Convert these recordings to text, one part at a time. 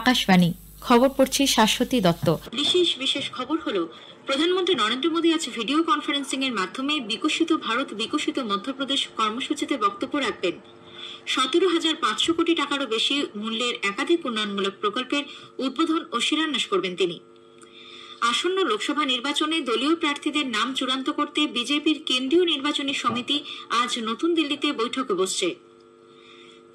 আকাশবাণী খবর পড়ছি শাশ্বতী দত্ত। বিশেষ খবর হলো, প্রধানমন্ত্রী নরেন্দ্র মোদী আজ ভিডিও কনফারেন্সিং এর মাধ্যমে বিকশিত ভারত বিকশিত মধ্যপ্রদেশ কর্মসূচিতে বক্তব্য রাখবেন। 17,500 কোটি টাকারও বেশি মূল্যের একাধিক উন্নয়নমূলক প্রকল্পের উদ্বোধন ও শিলান্যাস করবেন তিনি। আসন্ন লোকসভা নির্বাচনে দলীয় প্রার্থীদের নাম চূড়ান্ত করতে বিজেপির কেন্দ্রীয় নির্বাচনী সমিতি আজ নতুন দিল্লিতে বৈঠকে বসছে।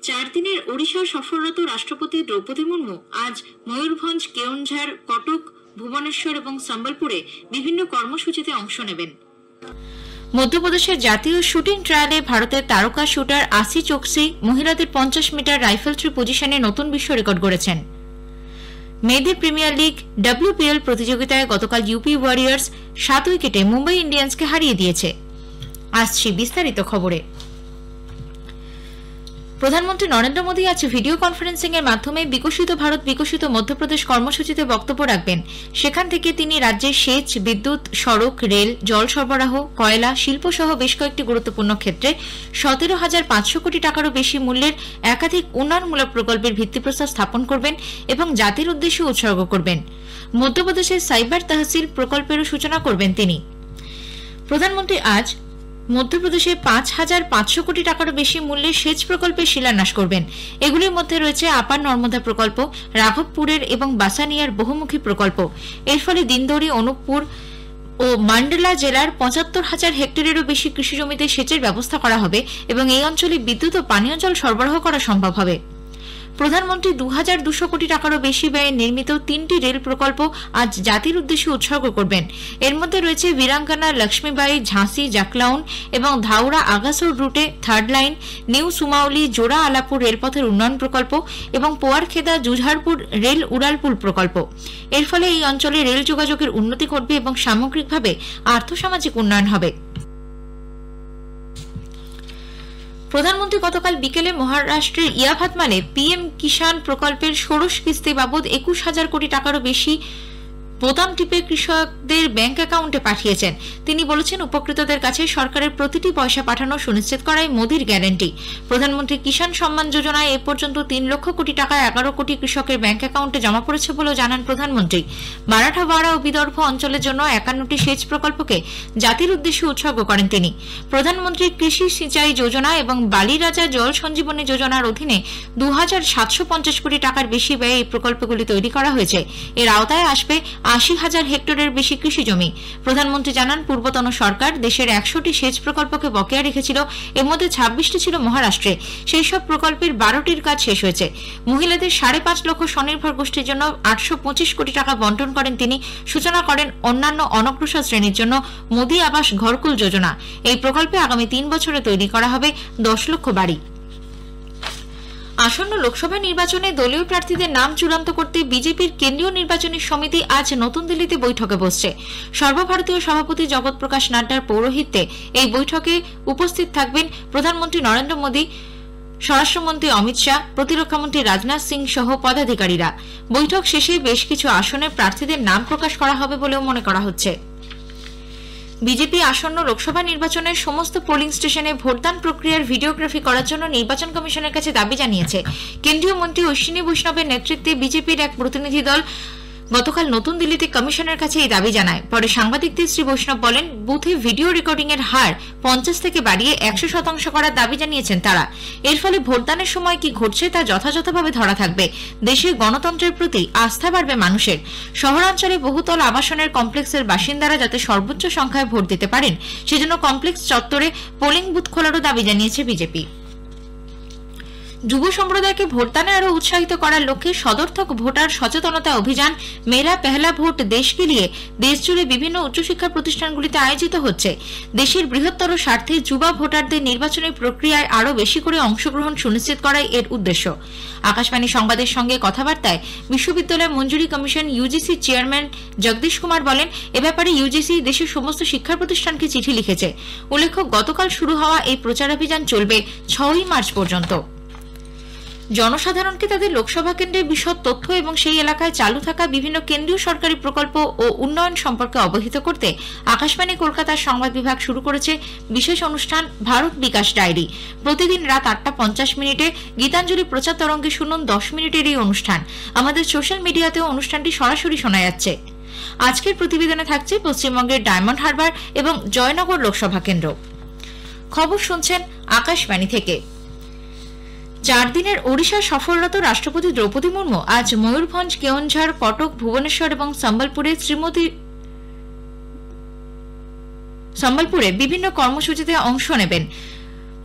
4 দিনের ওড়িশা সফররত রাষ্ট্রপতি দ্রৌপদী মুর্মু আজ ময়ূরভঞ্জ, কেওনঝাড়, কটক, ভুবনেশ্বর এবং সম্বলপুরে বিভিন্ন কর্মসূচিতে অংশ নেবেন। মধ্যপ্রদেশের জাতীয় শুটিং ট্রায়ালে ভারতের তারকা শুটার আসি চোকসি মহিলাদের 50 মিটার রাইফেল থ্রো পজিশনে নতুন বিশ্ব রেকর্ড গড়েছেন। মেয়েদের প্রিমিয়ার লিগ WPL প্রতিযোগিতায় গতকাল ইউপি ওয়ারিয়র্স 7 উইকেটে মুম্বাই ইন্ডিয়ান্সকে হারিয়ে দিয়েছে। আসছি বিস্তারিত খবরে। প্রধানমন্ত্রী নরেন্দ্র মোদী আজ ভিডিও কনফারেন্সিং এর মাধ্যমে বিকশিত ভারত বিকশিত মধ্যপ্রদেশ কর্মসূচিতে বক্তব্য রাখবেন। সেখান থেকে তিনি রাজ্যের সেচ, বিদ্যুৎ, সড়ক, রেল, জল সরবরাহ, কয়লা, শিল্প সহ বেশ কয়েকটি গুরুত্বপূর্ণ ক্ষেত্রে 17,500 কোটি টাকারও বেশি মূল্যের একাধিক উন্নয়নমূলক প্রকল্পের ভিত্তিপ্রস্তর স্থাপন করবেন এবং জাতির উদ্দেশ্যে উৎসর্গ করবেন। মধ্যপ্রদেশের সাইবার তহসিল প্রকল্পেরও সূচনা করবেন তিনি। প্রধানমন্ত্রী আজ মধ্যপ্রদেশে 5,500 কোটি টাকারও বেশি মূল্যের সেচ প্রকল্পের শিলান্যাস করবেন। এগুলির মধ্যে রয়েছে আপার নর্মদা প্রকল্প, রাঘবপুরের এবং বাসানিয়ার বহুমুখী প্রকল্প। এর ফলে দিনদৌরি, অনুপপুর ও মান্ডলা জেলার 75,000 হেক্টরেরও বেশি কৃষি জমিতে সেচের ব্যবস্থা করা হবে এবং এই অঞ্চলে বিদ্যুৎ ও পানীয় জল সরবরাহ করা সম্ভব হবে। প্রধানমন্ত্রী 2,200 কোটি টাকারও বেশি ব্যয়ে নির্মিত 3টি রেল প্রকল্প আজ জাতির উদ্দেশ্যে উৎসর্গ করবেন। এর মধ্যে রয়েছে বীরাঙ্গনা লক্ষ্মীবাই ঝাঁসি জাকলাউন এবং ধাউরা আগাসোর রুটে 3rd লাইন, নিউ সুমাউলি জোড়া আলাপুর রেলপথের উন্নয়ন প্রকল্প এবং পোয়ারখেদা জুঝারপুর রেল উড়ালপুল প্রকল্প। এর ফলে এই অঞ্চলে রেল যোগাযোগের উন্নতি ঘটবে এবং সামগ্রিকভাবে আর্থসামাজিক উন্নয়ন হবে। প্রধানমন্ত্রী গতকাল বিকেলে মহারাষ্ট্রের ইয়াভাতমালে PM কিষাণ প্রকল্পের ষোড়শ কিস্তি বাবদ 21,000 কোটি টাকারও বেশি বোতাম টিপে কৃষকদের ব্যাংক অ্যাকাউন্টে পাঠিয়েছেন। তিনি বলেছেন, উপকৃতদের কাছে সরকারের প্রতিটি পয়সা পাঠানো সুনিশ্চিত করাই মোদির গ্যারান্টি। প্রধানমন্ত্রী কিষাণ সম্মান যোজনায় এ পর্যন্ত 3 লক্ষ কোটি টাকা 11 কোটি কৃষকের ব্যাংক অ্যাকাউন্টে জমা পড়েছে বলেও জানান প্রধানমন্ত্রী। মারাঠাওয়াড়া ও বিদর্ভ অঞ্চলের জন্য 51টি সেচ প্রকল্পকে জাতির উদ্দেশ্যে উৎসর্গ করেন তিনি। প্রধানমন্ত্রীর কৃষি সিঁচাই যোজনা এবং বালিরাজা জল সঞ্জীবনী যোজনার অধীনে 2,750 কোটি টাকার বেশি ব্যয়ে এই প্রকল্পগুলি তৈরি করা হয়েছে। এর আওতায় আসবে 80,000 হেক্টরের বেশি কৃষি জমি। প্রধানমন্ত্রী জানান, পূর্বতন সরকার দেশের 100টি সেচ প্রকল্পকে বকেয়া রেখেছিল। এর মধ্যে 26টি ছিল মহারাষ্ট্রে। সেই সব প্রকল্পের 12টির কাজ শেষ হয়েছে। মহিলাদের 5.5 লক্ষ স্বনির্ভর গোষ্ঠীর জন্য 825 কোটি টাকা বন্টন করেন তিনি। সূচনা করেন অন্যান্য অনগ্রসর শ্রেণীর জন্য মোদী আবাস ঘরকুল যোজনা। এই প্রকল্পে আগামী 3 বছরে তৈরি করা হবে 10 লক্ষ বাড়ি। আসন্ন লোকসভা নির্বাচনে দলীয় প্রার্থীদের নাম চূড়ান্ত করতে বিজেপির কেন্দ্রীয় নির্বাচনী সমিতি আজ নতুন দিল্লিতে বৈঠকে বসছে। সর্বভারতীয় সভাপতি জগৎ প্রকাশ নাড্ডার পৌরোহিত্যে এই বৈঠকে উপস্থিত থাকবেন প্রধানমন্ত্রী নরেন্দ্র মোদী, স্বরাষ্ট্রমন্ত্রী অমিত শাহ, প্রতিরক্ষামন্ত্রী রাজনাথ সিং সহ পদাধিকারীরা। বৈঠক শেষে বেশ কিছু আসনে প্রার্থীদের নাম প্রকাশ করা হবে বলেও মনে করা হচ্ছে। বিজেপি আসন্ন লোকসভা নির্বাচনের সমস্ত পোলিং স্টেশনে ভোটদান প্রক্রিয়ার ভিডিওগ্রাফি করার জন্য নির্বাচন কমিশনের কাছে দাবি জানিয়েছে। কেন্দ্রীয় মন্ত্রী অশ্বিনী বৈষ্ণবের নেতৃত্বে বিজেপির এক প্রতিনিধি দল গতকাল নতুন দিল্লিতে কমিশনের কাছে এই দাবি জানায়। পরে সাংবাদিকদের শ্রী বৈষ্ণব বলেন, বুথে ভিডিও রেকর্ডিং এর হার 50 থেকে বাড়িয়ে 100% করার দাবি জানিয়েছেন তারা। এর ফলে ভোটদানের সময় কি ঘটছে তা যথাযথভাবে ধরা থাকবে। দেশের গণতন্ত্রের প্রতি আস্থা বাড়বে মানুষের। শহরাঞ্চলে বহুতল আবাসনের কমপ্লেক্সের বাসিন্দারা যাতে সর্বোচ্চ সংখ্যায় ভোট দিতে পারেন, সেজন্য কমপ্লেক্স চত্বরে পোলিং বুথ খোলারও দাবি জানিয়েছে বিজেপি। যুব সম্প্রদায়কে ভোটদানে আরো উৎসাহিত করার লক্ষ্যে সদর্থক ভোটার সচেতনতা অভিযান মেরা পেহলা ভোট দেশকে নিয়ে দেশজুড়ে বিভিন্ন উচ্চশিক্ষা প্রতিষ্ঠানগুলিতে আয়োজিত হচ্ছে। দেশের বৃহত্তর স্বার্থে যুবা ভোটারদের নির্বাচনী প্রক্রিয়ায় আরো বেশি করে অংশগ্রহণ সুনিশ্চিত করাই এর উদ্দেশ্য। আকাশবাণী সংবাদের সঙ্গে কথাবার্তায় বিশ্ববিদ্যালয় মঞ্জুরি commission UGC chairman Jagadish Kumar বলেন, এ ব্যাপারে UGC দেশের সমস্ত শিক্ষা প্রতিষ্ঠানকে চিঠি লিখেছে। উল্লেখ্য, গতকাল শুরু হওয়া এই প্রচারাভিযান চলবে 6ই মার্চ পর্যন্ত। জনসাধারণকে তাদের লোকসভা কেন্দ্রের বিশদ তথ্য এবং সেই এলাকায় চালু থাকা বিভিন্ন কেন্দ্রীয় সরকারি প্রকল্প ও উন্নয়ন সম্পর্কে অবহিত করতে আকাশবাণী কলকাতার সংবাদ বিভাগ শুরু করেছে বিশেষ অনুষ্ঠান ভারত বিকাশ ডায়েরি। প্রতিদিন রাত 8:50 গীতাঞ্জলি প্রচার তরঙ্গে শুনুন 10 মিনিটের এই অনুষ্ঠান। আমাদের সোশ্যাল মিডিয়াতেও অনুষ্ঠানটি সরাসরি শোনা যাচ্ছে। আজকের প্রতিবেদনে থাকছে পশ্চিমবঙ্গের ডায়মন্ড হারবার এবং জয়নগর লোকসভা কেন্দ্র। খবর শুনছেন আকাশবাণী থেকে। 4 দিনের ওড়িশা সফররত রাষ্ট্রপতি দ্রৌপদী মুর্মু আজ ময়ূরভঞ্জ, কেওনঝাড়, কটক, ভুবনেশ্বর এবং সম্বলপুরে বিভিন্ন কর্মসূচিতে অংশ নেবেন।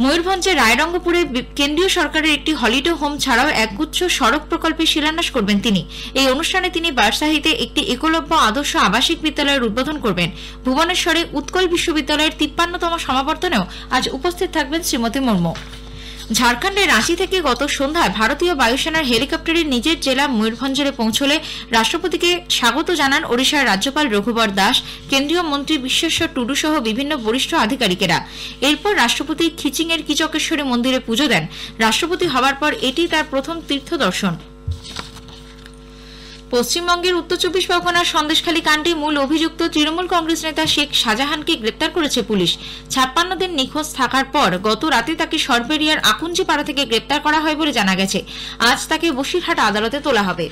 ময়ূরভঞ্জের রায়রঙ্গপুরে কেন্দ্রীয় সরকারের একটি হলিডে হোম ছাড়াও একগুচ্ছ সড়ক প্রকল্পের শিলান্যাস করবেন তিনি। এই অনুষ্ঠানে তিনি বারসাহিতে একটি একলব্য আদর্শ আবাসিক বিদ্যালয়ের উদ্বোধন করবেন। ভুবনেশ্বরে উৎকল বিশ্ববিদ্যালয়ের 53তম সমাবর্তনেও আজ উপস্থিত থাকবেন শ্রীমতী মুর্মু। ঝাড়খণ্ডের রাঁচি থেকে গত সন্ধ্যায় ভারতীয় বায়ুসেনার হেলিকপ্টারে নিজের জেলা ময়ূরভঞ্জে পৌঁছলে রাষ্ট্রপতিকে স্বাগত জানান ওড়িশার রাজ্যপাল রঘুবর দাস, কেন্দ্রীয় মন্ত্রী বিশ্বেশ্বর টুডু সহ বিভিন্ন বরিষ্ঠ আধিকারিকেরা। এরপর রাষ্ট্রপতি খিচিংয়ের কিচকেশ্বরী মন্দিরে পুজো দেন। রাষ্ট্রপতি হওয়ার পর এটি তার প্রথম তীর্থ দর্শন। পশ্চিমবঙ্গের উত্তর 24 পরগনার সন্দেশখালী কাণ্ডে মূল অভিযুক্ত তৃণমূল কংগ্রেস নেতা শেখ শাহজাহানকে গ্রেপ্তার করেছে পুলিশ। 56 দিন নিখোঁজ থাকার পর গত রাতে তাকে সরবেরিয়ার আকুঞ্জিপাড়া থেকে গ্রেপ্তার করা হয় বলে জানা গেছে। আজ তাকে বসিরহাট আদালতে তোলা হবে।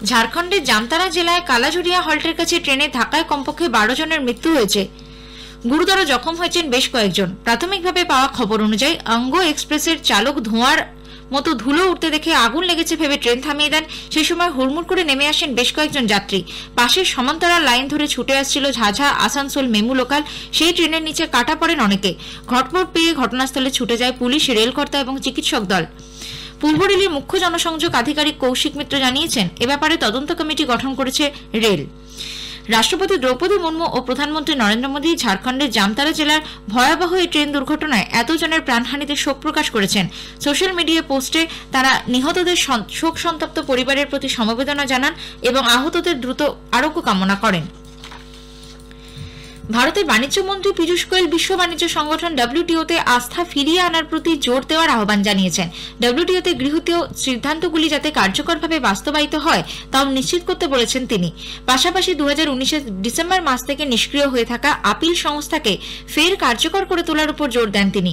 ঝাড়খণ্ডের জামতারা জেলায় কালাজুরিয়া হল্টের কাছে ট্রেনের ধাক্কায় কমপক্ষে 12 জনের মৃত্যু হয়েছে। গুরুতর জখম হয়েছেন বেশ কয়েকজন। প্রাথমিকভাবে পাওয়া খবর অনুযায়ী অঙ্গ এক্সপ্রেসের চালক ধোঁয়ার মতো ধুলো উঠতে দেখে আগুন লেগেছে ভেবে ট্রেন থামিয়ে দেন। সেই সময় হুড়মুড় করে নেমে আসেন বেশ কয়েকজন যাত্রী। পাশের সমান্তরাল লাইন ধরে ছুটে আসছিল ঝাঝা আসানসোল মেমু লোকাল। সেই ট্রেনের নিচে কাটা পড়েন অনেকে। খটপট পেয়ে ঘটনাস্থলে ছুটে যায় পুলিশ, রেলকর্তা এবং চিকিৎসক দল। পূর্ব রেলের মুখ্য জনসংযোগ আধিকারিক কৌশিক মিত্র জানিয়েছেন, এ ব্যাপারে তদন্ত কমিটি গঠন করেছে রেল। রাষ্ট্রপতি দ্রৌপদী মুর্মু ও প্রধানমন্ত্রী নরেন্দ্র মোদী ঝাড়খণ্ডের জামতারা জেলার ভয়াবহ এই ট্রেন দুর্ঘটনায় এতজনের প্রাণহানিতে শোক প্রকাশ করেছেন। সোশ্যাল মিডিয়া পোস্টে তারা নিহতদের শোক সন্তপ্ত পরিবারের প্রতি সমবেদনা জানান এবং আহতদের দ্রুত আরোগ্য কামনা করেন। ভারতের বাণিজ্য মন্ত্রী পীযূষ গোয়েল বিশ্ব বাণিজ্য সংগঠন WTO-তে আস্থা ফিরিয়ে আনার প্রতি জোর দেওয়ার আহ্বান জানিয়েছেন। WTO-তে গৃহীত সিদ্ধান্তগুলি যাতে কার্যকরভাবে বাস্তবায়িত হয় তাও নিশ্চিত করতে বলেছেন তিনি। পাশাপাশি 2019-এর ডিসেম্বর মাস থেকে নিষ্ক্রিয় হয়ে থাকা আপিল সংস্থাকে ফের কার্যকর করে তোলার উপর জোর দেন তিনি।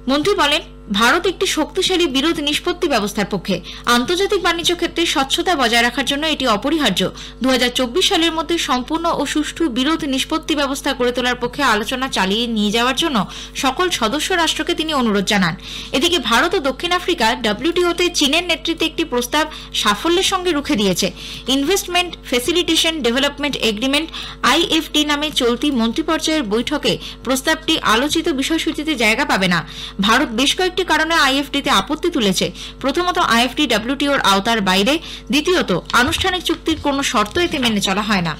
মন্ত্রী বলেন, ভারত একটি শক্তিশালী বিরোধ নিষ্পত্তি ব্যবস্থার পক্ষে। আন্তর্জাতিক বাণিজ্য ক্ষেত্রে স্বচ্ছতা বজায় রাখার জন্য এটি অপরিহার্য। 2024 সালের মধ্যে সম্পূর্ণ ও সুষ্ঠু বিরোধ নিষ্পত্তি ব্যবস্থা গড়ে তোলার পক্ষে আলোচনা চালিয়ে নিয়ে যাওয়ার জন্য সকল সদস্য রাষ্ট্রকে তিনি অনুরোধ জানান। এদিকে ভারত ও দক্ষিণ আফ্রিকা WTO-তে চীনের নেতৃত্বে একটি প্রস্তাব সাফল্যের সঙ্গে রুখে দিয়েছে। Investment facilitation development agreement IFD নামে চলতি মন্ত্রী পর্যায়ের বৈঠকে প্রস্তাবটি আলোচিত বিষয়সূচিতে জায়গা পাবে না। ভারত বেশ কয়েকটি কারণে IFD-তে আপত্তি তুলেছে। প্রথমত, IFD WTO-র আওতার বাইরে। দ্বিতীয়ত, আনুষ্ঠানিক চুক্তির কোনো শর্ত এতে মেনে চলা হয় না।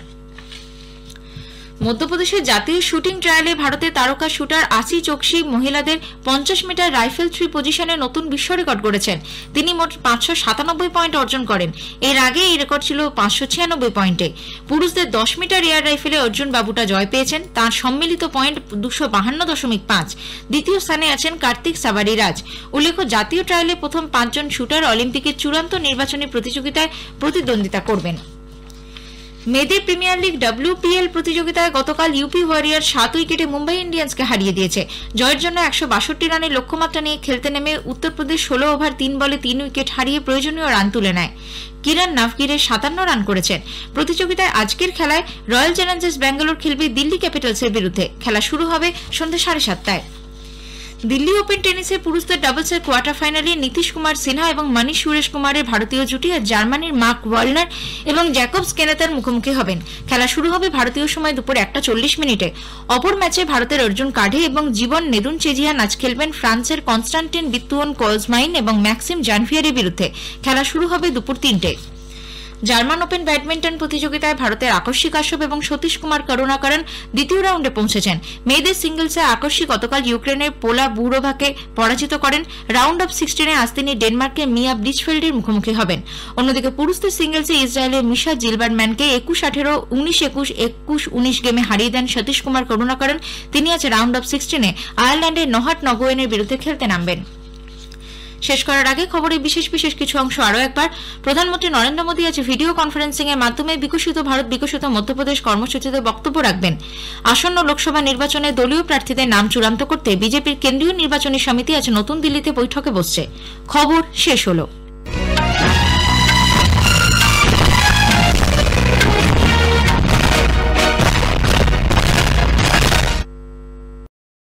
মধ্যপ্রদেশের জাতীয় শুটিং ট্রায়ালে ভারতের তারকা শুটার আসি চোকসি মহিলাদের 50 মিটার রাইফেল 3 পজিশনে নতুন বিশ্ব রেকর্ড গড়েছেন। তিনি মোট 597 পয়েন্ট অর্জন করেন। এর আগে এই রেকর্ড ছিল 596 পয়েন্টে। পুরুষদের 10 মিটার এয়ার রাইফেলে অর্জুন বাবুটা জয় পেয়েছেন। তাঁর সম্মিলিত পয়েন্ট 252.5। দ্বিতীয় স্থানে আছেন কার্তিক সাবারি রাজ। উল্লেখ্য, জাতীয় ট্রায়ালে প্রথম 5 জন শুটার অলিম্পিকের চূড়ান্ত নির্বাচনী প্রতিযোগিতায় প্রতিদ্বন্দ্বিতা করবেন। মেয়েদের প্রিমিয়ার লিগ WPL প্রতিযোগিতায় গতকাল ইউপি ওয়ারিয়র 7 উইকেটে মুম্বাই ইন্ডিয়ান্সকে হারিয়ে দিয়েছে। জয়ের জন্য 162 রানের লক্ষ্যমাত্রা নিয়ে খেলতে নেমে উত্তরপ্রদেশ 16 ওভার 3 বলে 3 উইকেট হারিয়ে প্রয়োজনীয় রান তুলে নেয়। কিরণ নাভগিরে 57 রান করেছেন। প্রতিযোগিতায় আজকের খেলায় রয়্যাল চ্যালেঞ্জার্স ব্যাঙ্গালোর খেলবে দিল্লি ক্যাপিটালসের বিরুদ্ধে। খেলা শুরু হবে সন্ধ্যা 7:30টায়। দিল্লি ওপেন টেনিসের পুরুষদের ডাবলসের কোয়ার্টার ফাইনালে নীতিশ কুমার সিনহা এবং মনীষ সুরেশ কুমারের ভারতীয় জুটি আর জার্মানির মার্ক ওয়ালনার এবং জ্যাকবস কেনেতার মুখোমুখি হবেন। খেলা শুরু হবে ভারতীয় সময় দুপুর 1:40। অপর ম্যাচে ভারতের অর্জুন কাঢে এবং জীবন নেদুন চেজিয়ান আজ খেলবেন ফ্রান্সের কনস্টান্টিন বিত্তুয়ন কোলসমাইন এবং ম্যাক্সিম জানভিয়ারের বিরুদ্ধে। খেলা শুরু হবে দুপুর 3টে। জার্মান ওপেন ব্যাডমিন্টন প্রতিযোগিতায় ভারতের আকর্ষী কাশ্যপ এবং সতীশ কুমার করুণাকরন দ্বিতীয় রাউন্ডে পৌঁছেছেন। মেয়েদের সিঙ্গলসে আকর্ষী গতকাল ইউক্রেনের পোলা বুরোভাকে পরাজিত করেন। রাউন্ড অফ 16-এ আজ তিনি ডেনমার্কের মিয়া ব্লিচফেল্ডের মুখোমুখি হবেন। অন্যদিকে পুরুষদের সিঙ্গলসে ইসরায়েলের মিশা জিলবারম্যানকে 21-18, 19-21, 21-19 গেমে হারিয়ে দেন সতীশ কুমার করুণাকরন। তিনি আজ রাউন্ড অফ 16-এ আয়ারল্যান্ডের নহাট নগোয়েনের বিরুদ্ধে খেলতে নামবেন। শেষ করার আগে খবরের বিশেষ বিশেষ কিছু অংশ আরও একবার। প্রধানমন্ত্রী নরেন্দ্র মোদী আজ ভিডিও কনফারেন্সিং এর মাধ্যমে বিকশিত ভারত বিকশিত মধ্যপ্রদেশ কর্মসূচিতে বক্তব্য রাখবেন। আসন্ন লোকসভা নির্বাচনে দলীয় প্রার্থীদের নাম চূড়ান্ত করতে বিজেপির কেন্দ্রীয় নির্বাচনী সমিতি আজ নতুন দিল্লিতে বৈঠকে বসছে। খবর শেষ হলো।